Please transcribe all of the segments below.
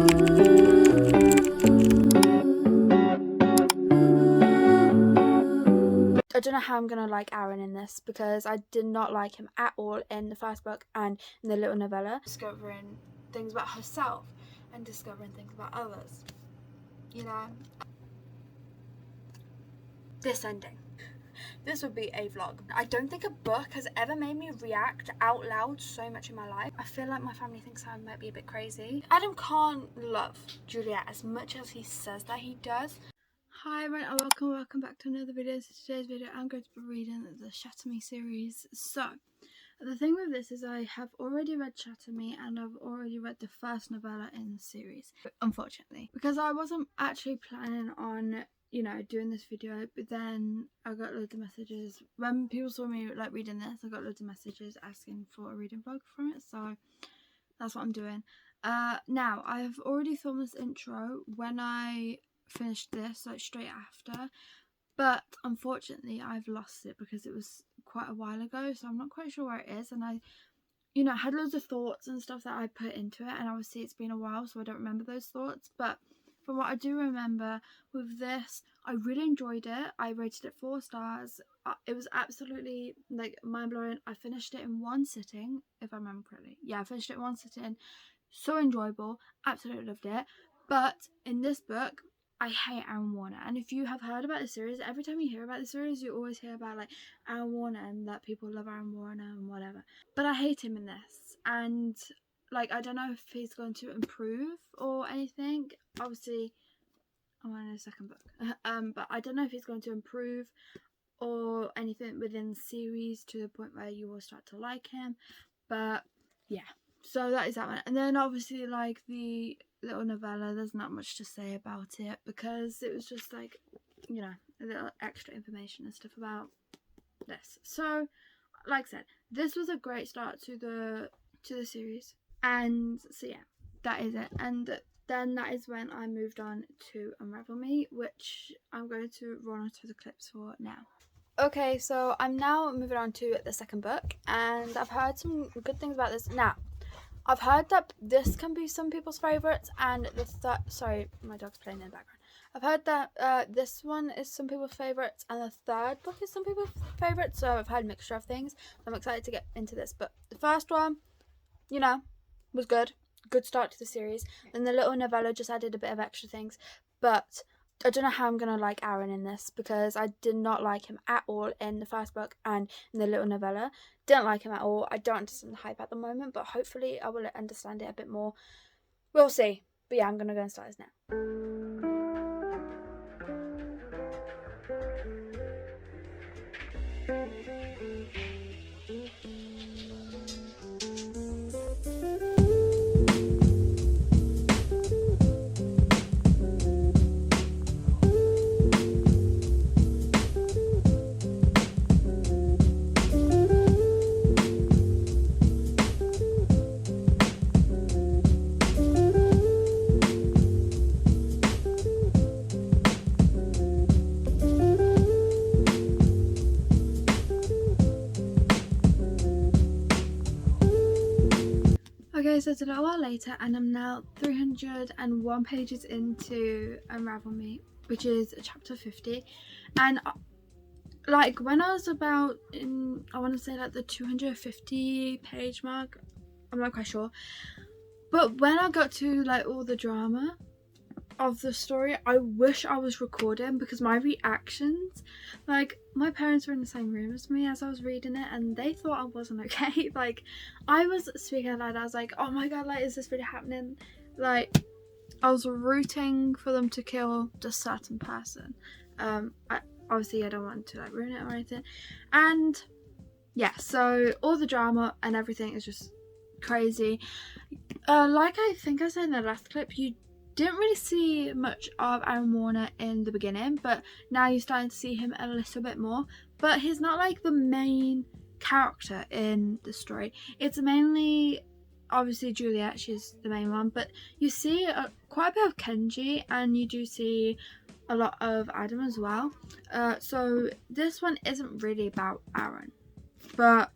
I don't know how I'm gonna like Aaron in this, because I did not like him at all in the first book and in the little novella. Discovering things about herself and discovering things about others, you know. This ending. This would be a vlog. I don't think a book has ever made me react out loud so much in my life. I feel like my family thinks I might be a bit crazy. Adam can't love Juliet as much as he says that he does. Hi everyone, and welcome back to another video. So today's video I'm going to be reading the Shatter Me series. So the thing with this is I have already read Shatter Me and I've already read the first novella in the series, unfortunately, because I wasn't actually planning on, you know, doing this video, but then I got loads of messages when people saw me like reading this. I got loads of messages asking for a reading vlog from it, so that's what I'm doing. Now I have already filmed this intro when I finished this, like straight after, but unfortunately I've lost it because it was quite a while ago, so I'm not quite sure where it is. And I, you know, had loads of thoughts and stuff that I put into it, and obviously it's been a while, so I don't remember those thoughts. But from what I do remember with this, I really enjoyed it. I rated it 4 stars. It was absolutely like mind-blowing. I finished it in one sitting, if I remember correctly. Yeah, I finished it in one sitting. So enjoyable, absolutely loved it. But in this book, I hate Aaron Warner, and if you have heard about the series, every time you hear about the series, you always hear about like Aaron Warner and that people love Aaron Warner and whatever. But I hate him in this, and like I don't know if he's going to improve or anything. Obviously, I'm on a second book, but I don't know if he's going to improve or anything within the series to the point where you will start to like him. But yeah, so that is that one. And then obviously like the little novella, there's not much to say about it because it was just like, you know, a little extra information and stuff about this. So like I said, this was a great start to the series, and so yeah, that is it. And then that is when I moved on to Unravel Me, which I'm going to run onto the clips for now. Okay, so I'm now moving on to the second book, and I've heard some good things about this. Now, I've heard that this can be some people's favourites, and sorry, my dog's playing in the background. I've heard that this one is some people's favourites, and the third book is some people's favourites, so I've had a mixture of things. I'm excited to get into this, but the first one, you know, was good. Good start to the series. And the little novella just added a bit of extra things, but I don't know how I'm going to like Aaron in this, because I did not like him at all in the first book and in the little novella. Didn't like him at all. I don't understand the hype at the moment, but hopefully I will understand it a bit more. We'll see. But yeah, I'm going to go and start this now. Okay, so it's a little while later, and I'm now 301 pages into Unravel Me, which is chapter 50. And like when I was about in, I want to say like the 250 page mark, I'm not quite sure, but when I got to like all the drama of the story, I wish I was recording, because my reactions, like my parents were in the same room as me as I was reading it, and they thought I wasn't okay. Like I was speaking loud. I was like, oh my god, like is this really happening? Like I was rooting for them to kill this certain person. Obviously I don't want to like ruin it or anything. And yeah, so all the drama and everything is just crazy. Like I think I said in the last clip, you didn't really see much of Aaron Warner in the beginning, but now you're starting to see him a little bit more. But he's not like the main character in the story. It's mainly obviously Juliet, she's the main one, but you see quite a bit of Kenji, and you do see a lot of Adam as well. So this one isn't really about Aaron, but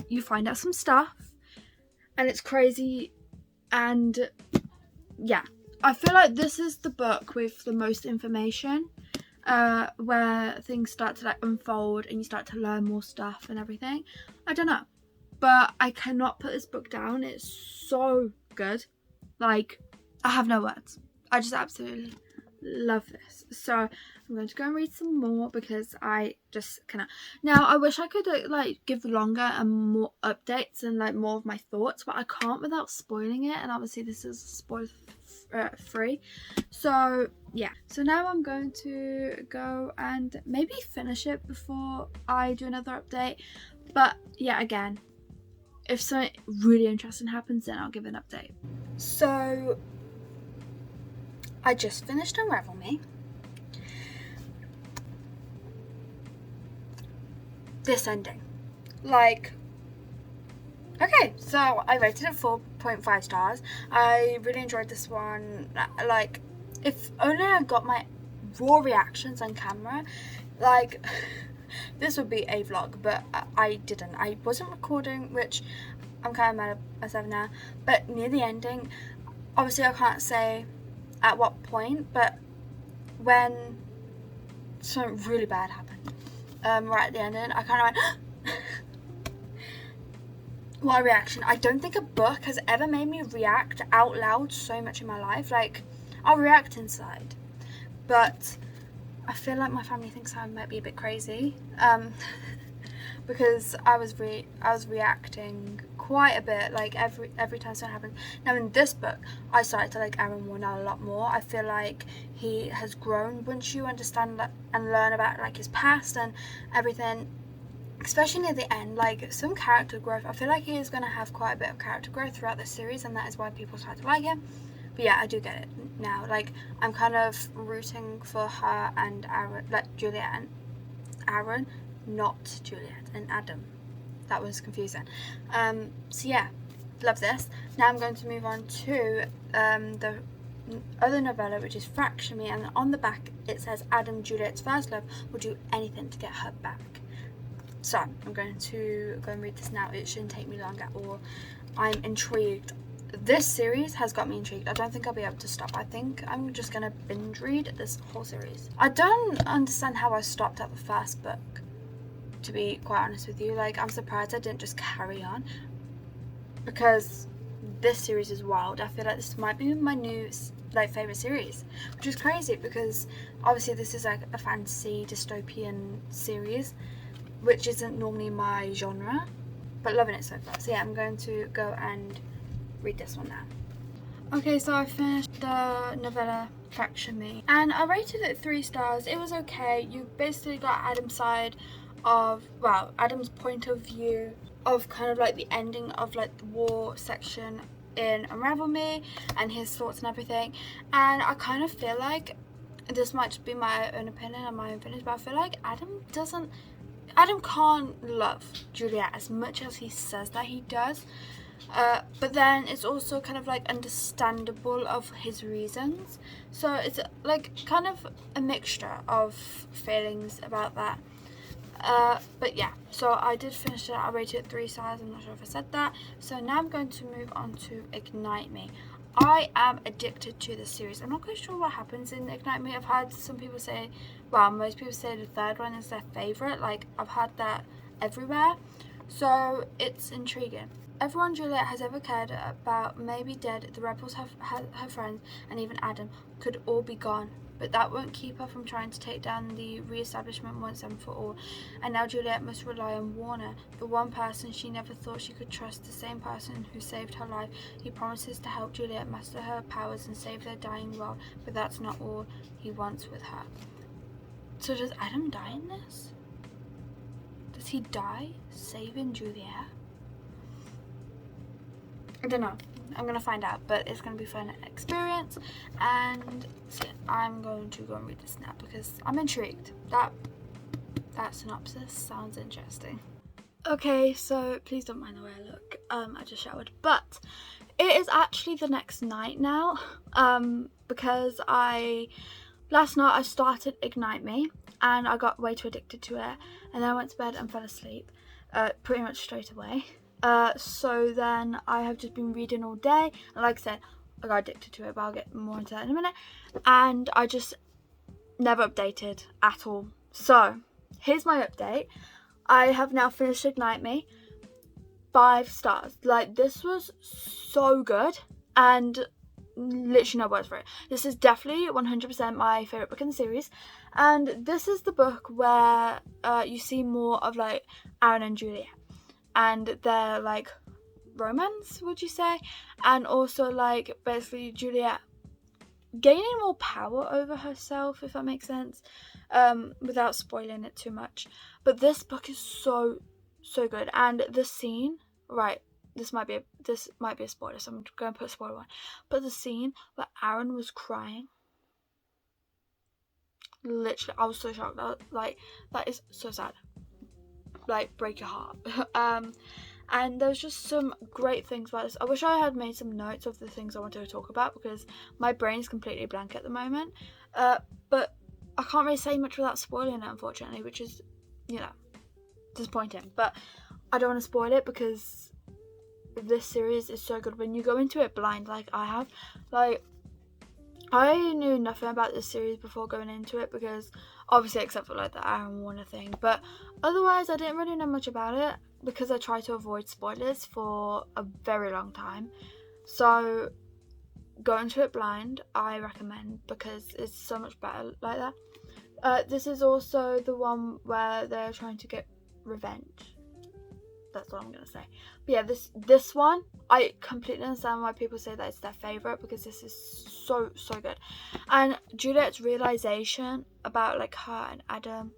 you find out some stuff and it's crazy, and yeah, I feel like this is the book with the most information, where things start to like unfold and you start to learn more stuff and everything. I don't know, but I cannot put this book down. It's so good. Like, I have no words. I just absolutely love this. So I'm going to go and read some more because I just cannot. Now I wish I could like give longer and more updates and like more of my thoughts, but I can't without spoiling it, and obviously this is spoil free. So yeah, so now I'm going to go and maybe finish it before I do another update. But yeah, again, if something really interesting happens, then I'll give an update. So I just finished Unravel Me. This ending, like, okay, so I rated it 4.5 stars. I really enjoyed this one. Like, if only I got my raw reactions on camera, like, this would be a vlog, but I didn't. I wasn't recording, which I'm kind of mad at myself now. But near the ending, obviously I can't say at what point, but when something really bad happened, right at the ending, I kind of went, what a reaction. I don't think a book has ever made me react out loud so much in my life. Like, I'll react inside, but I feel like my family thinks I might be a bit crazy, because I was reacting quite a bit, like every time something happened. Now in this book, I started to like Aaron Warnell a lot more. I feel like he has grown once you understand that and learn about like his past and everything. Especially near the end, like some character growth. I feel like he is going to have quite a bit of character growth throughout the series, and that is why people start to like him. But yeah, I do get it now. Like, I'm kind of rooting for her and Aaron, like Juliet and Aaron, not Juliet and Adam. That was confusing. So yeah, love this. Now I'm going to move on to the other novella, which is Fracture Me, and on the back it says Adam, Juliet's first love, will do anything to get her back. So I'm going to go and read this now. It shouldn't take me long at all. I'm intrigued. This series has got me intrigued. I don't think I'll be able to stop. I think I'm just going to binge read this whole series. I don't understand how I stopped at the first book, to be quite honest with you. Like, I'm surprised I didn't just carry on, because this series is wild. I feel like this might be my new like favourite series, which is crazy because obviously this is like a fantasy dystopian series, which isn't normally my genre, but loving it so far. So yeah, I'm going to go and read this one now. Okay, so I finished the novella Fracture Me, and I rated it 3 stars. It was okay. You basically got Adam's side of, well, Adam's point of view of kind of like the ending of like the war section in Unravel Me and his thoughts and everything. And I kind of feel like, this might just be my own opinion and my own feelings, but I feel like Adam can't love Juliet as much as he says that he does, but then it's also kind of like understandable of his reasons. So it's like kind of a mixture of feelings about that. But yeah, so I did finish it. I rated it 3 stars. I'm not sure if I said that. So now I'm going to move on to Ignite Me. I am addicted to this series. I'm not quite sure what happens in Ignite Me. I've had some people say, well, most people say the third one is their favourite. Like, I've had that everywhere. So it's intriguing. Everyone Juliet has ever cared about may be dead. The rebels, her friends, and even Adam could all be gone. But that won't keep her from trying to take down the re-establishment once and for all. And now Juliet must rely on Warner, the one person she never thought she could trust, the same person who saved her life. He promises to help Juliet master her powers and save their dying world, but that's not all he wants with her. So does Adam die in this? Does he die saving Juliet? I don't know. I'm going to find out, but it's going to be a fun experience, and so I'm going to go and read this now because I'm intrigued. That synopsis sounds interesting. Okay, so please don't mind the way I look. I just showered, but it is actually the next night now, because last night I started Ignite Me, and I got way too addicted to it, and then I went to bed and fell asleep, pretty much straight away. So then I have just been reading all day, and like I said, I got addicted to it, but I'll get more into that in a minute. And I just never updated at all. So here's my update. I have now finished Ignite Me. 5 stars. Like, this was so good, and literally no words for it. This is definitely 100% my favourite book in the series, and this is the book where you see more of like Aaron and Juliet and their like romance, would you say, and also like basically Juliet gaining more power over herself, if that makes sense, without spoiling it too much. But this book is so good, and the scene, right, this might be a spoiler, so I'm going to put a spoiler on, but the scene where Aaron was crying, literally, I was so shocked. That is so sad. Like, break your heart. And there's just some great things about this. I wish I had made some notes of the things I wanted to talk about, because my brain is completely blank at the moment. But I can't really say much without spoiling it, unfortunately, which is, you know, disappointing. But I don't want to spoil it, because this series is so good. When you go into it blind, like I have, like, I knew nothing about this series before going into it, because obviously except for like the Aaron Warner thing, but otherwise I didn't really know much about it, because I try to avoid spoilers for a very long time. So go into it blind, I recommend, because it's so much better like that. This is also the one where they're trying to get revenge. That's what I'm gonna say. But yeah, this one, I completely understand why people say that it's their favourite, because this is so good. And Juliet's realisation about like her and Adam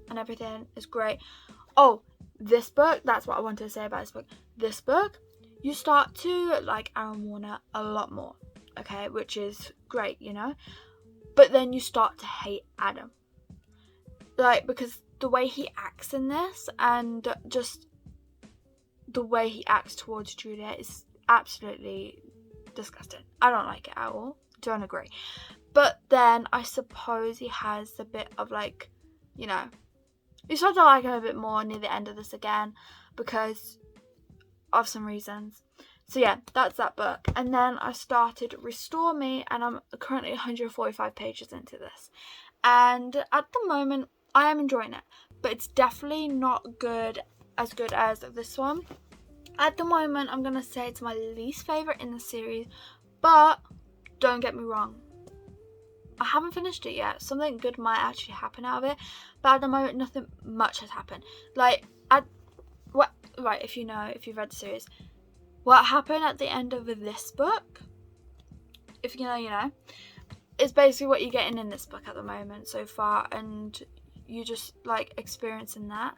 and everything is great. Oh, this book, that's what I wanted to say about this book. This book, you start to like Aaron Warner a lot more, okay, which is great, you know. But then you start to hate Adam, like, because the way he acts in this, and just the way he acts towards Juliet, is absolutely disgusting. I don't like it at all. Don't agree. But then I suppose he has a bit of like, you know, you start to like him a bit more near the end of this again, because of some reasons. So yeah, that's that book. And then I started Restore Me, and I'm currently 145 pages into this. And at the moment, I am enjoying it, but it's definitely not as good as this one. At the moment, I'm gonna say it's my least favourite in the series, but don't get me wrong, I haven't finished it yet. Something good might actually happen out of it, but at the moment, nothing much has happened. Like, if you've read the series, what happened at the end of this book, if you know, is basically what you're getting in this book at the moment so far, and you just like experiencing that.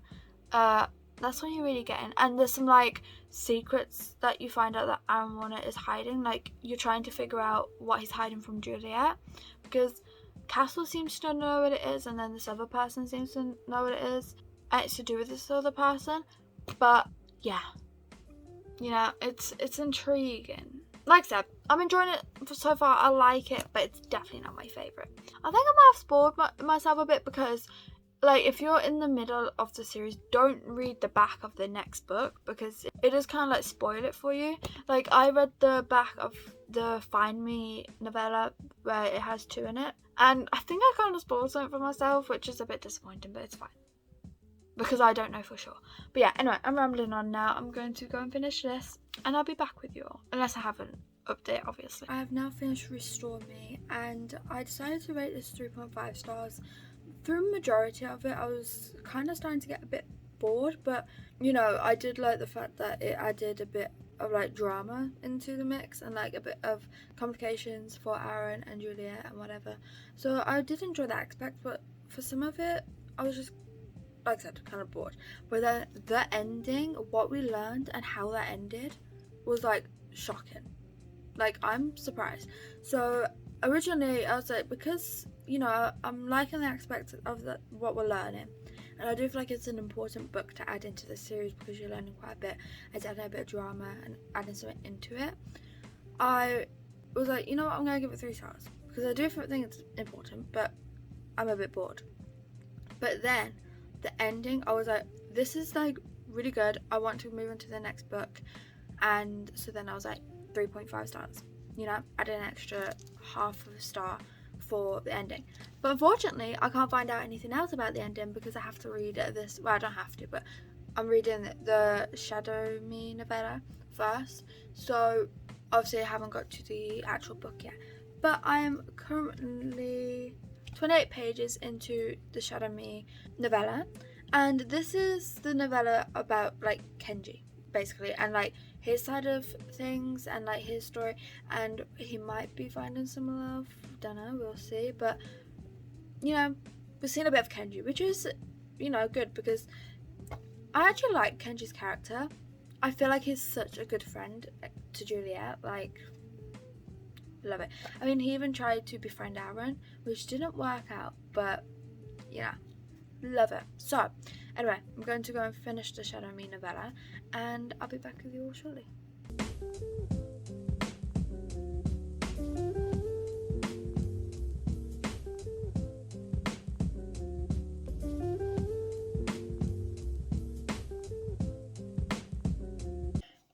That's what you're really getting. And there's some like secrets that you find out that Aaron Warner is hiding. Like, you're trying to figure out what he's hiding from Juliet, because Castle seems to know what it is, and then this other person seems to know what it is, and it's to do with this other person. But yeah, you know, it's intriguing. Like I said, I'm enjoying it so far. I like it, but it's definitely not my favourite. I think I might have spoiled myself a bit, because like, if you're in the middle of the series, don't read the back of the next book, because it does kind of like spoil it for you. Like, I read the back of the Find Me novella, where it has 2 in it, and I think I kind of spoiled something for myself, which is a bit disappointing, but it's fine, because I don't know for sure. But yeah, anyway, I'm rambling on now. I'm going to go and finish this, and I'll be back with you all, unless I have an update, obviously. I have now finished Restore Me, and I decided to rate this 3.5 stars. Through the majority of it, I was kind of starting to get a bit bored, but you know, I did like the fact that it added a bit of like drama into the mix, and like a bit of complications for Aaron and Juliet and whatever. So I did enjoy that aspect, but for some of it, I was just, like I said, kind of bored. But then the ending, what we learned and how that ended, was like shocking. Like, I'm surprised. So originally I was like, because, you know, I'm liking the aspect of what we're learning, and I do feel like it's an important book to add into the series, because you're learning quite a bit. It's adding a bit of drama and adding something into it. I was like, you know what, I'm going to give it 3 stars, because I do think it's important, but I'm a bit bored. But then the ending, I was like, this is like really good, I want to move on to the next book. And so then I was like, 3.5 stars. you know, added an extra half of a star for the ending. But unfortunately, I can't find out anything else about the ending because I have to read this. Well, I don't have to, but I'm reading the Shadow Me novella first. So obviously I haven't got to the actual book yet. But I am currently 28 pages into the Shadow Me novella. And this is the novella about, like, Kenji, basically. And, like, his side of things and, like, his story. And he might be finding some love. Don't know, we'll see. But, you know, we're seeing a bit of Kenji, which is, you know, good because I actually like Kenji's character. I feel like he's such a good friend to Juliet. Like, love it. I mean, he even tried to befriend Aaron, which didn't work out, but yeah, love it. So, anyway, I'm going to go and finish the Shadow Me novella, and I'll be back with you all shortly.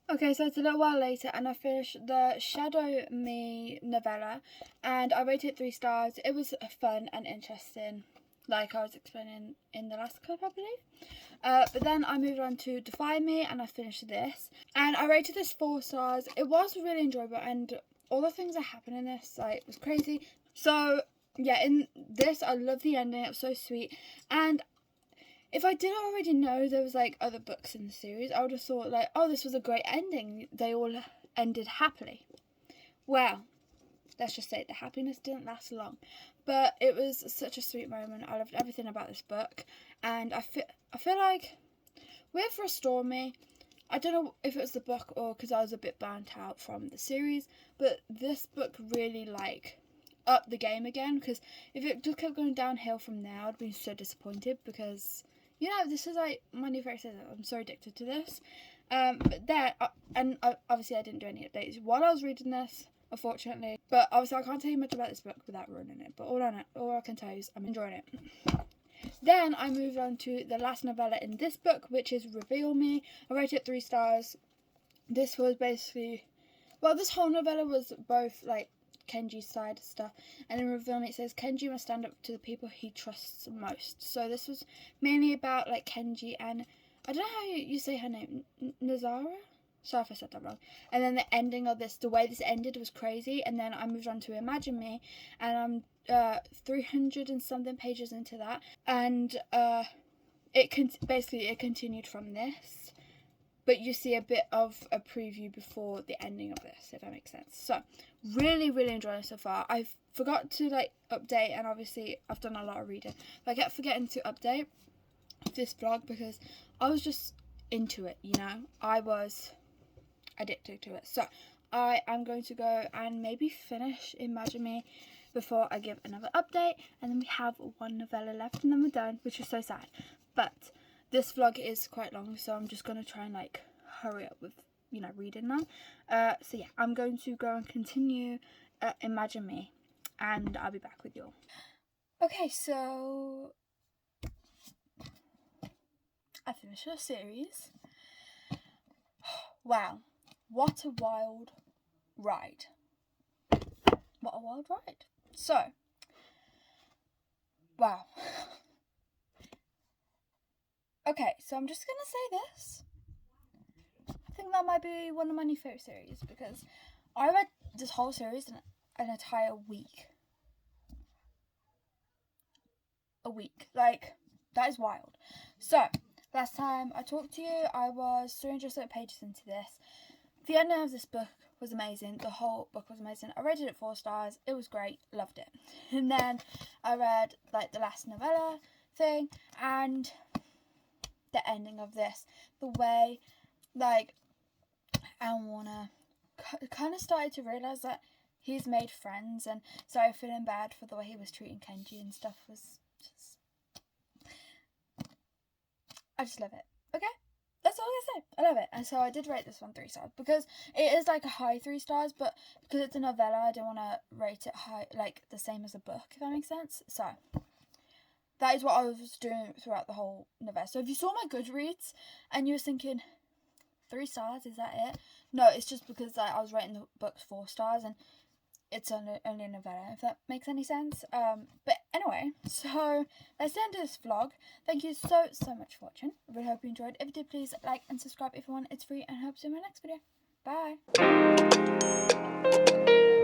Okay, so it's a little while later and I finished the Shadow Me novella and I rated it 3 stars. It was fun and interesting, like I was explaining in the last clip, I believe. But then I moved on to Defy Me and I finished this. And I rated this 4 stars. It was really enjoyable and all the things that happened in this, like, was crazy. So, yeah, in this, I love the ending. It was so sweet. And if I didn't already know there was, like, other books in the series, I would have thought, like, oh, this was a great ending. They all ended happily. Well, let's just say the happiness didn't last long. But it was such a sweet moment. I loved everything about this book. And I feel like with Restore Me, I don't know if it was the book or because I was a bit burnt out from the series, but this book really, like, upped the game again. Because if it just kept going downhill from there, I'd be so disappointed because, you know, this is, like, my new favourite season. I'm so addicted to this. But there, and obviously I didn't do any updates while I was reading this, unfortunately. But obviously I can't tell you much about this book without ruining it. But all I can tell you is I'm enjoying it. Then I moved on to the last novella in this book, which is Reveal Me. I rated it 3 stars. This was basically, well, this whole novella was both, like, Kenji's side stuff, and in Reveal Me it says Kenji must stand up to the people he trusts most. So this was mainly about, like, Kenji and, I don't know how you say her name, Nazara? Sorry if I said that wrong. And then the ending of this, the way this ended was crazy. And then I moved on to Imagine Me, and I'm 300 and something pages into that, and it continued from this, but you see a bit of a preview before the ending of this, if that makes sense. So really enjoying it so far. I forgot to, like, update, and obviously I've done a lot of reading, but I kept forgetting to update this blog because I was just into it, you know. I was addicted to it. So I am going to go and maybe finish Imagine Me before I give another update, and then we have 1 novella left and then we're done, which is so sad. But this vlog is quite long, so I'm just going to try and, like, hurry up with, you know, reading them. So yeah, I'm going to go and continue Imagine Me, and I'll be back with you all. Okay, so I finished the series. Wow, what a wild ride. What a wild ride. So, wow. Okay, so I'm just going to say this. I think that might be one of my new favourite series because I read this whole series in an entire week. A week. Like, that is wild. So, last time I talked to you, I was 300 pages into this. The ending of this book was amazing. The whole book was amazing. I rated it 4 stars. It was great. Loved it. And then I read, like, the last novella thing and the ending of this. The way, like, Warner kind of started to realise that he's made friends and started feeling bad for the way he was treating Kenji and stuff was just... I just love it. Okay? That's all I say. I love it. And so I did rate this one 3 stars because it is, like, a high 3 stars, but because it's a novella, I don't want to rate it high, like, the same as a book, if that makes sense. So that is what I was doing throughout the whole novella. So if you saw my Goodreads and you were thinking, 3 stars, is that it? No, it's just because I was rating the books 4 stars and it's only a novella, if that makes any sense. But anyway, so that's the end of this vlog. Thank you so much for watching. I really hope you enjoyed. If you did, please like and subscribe if you want. It's free, and I hope to see you in my next video. Bye.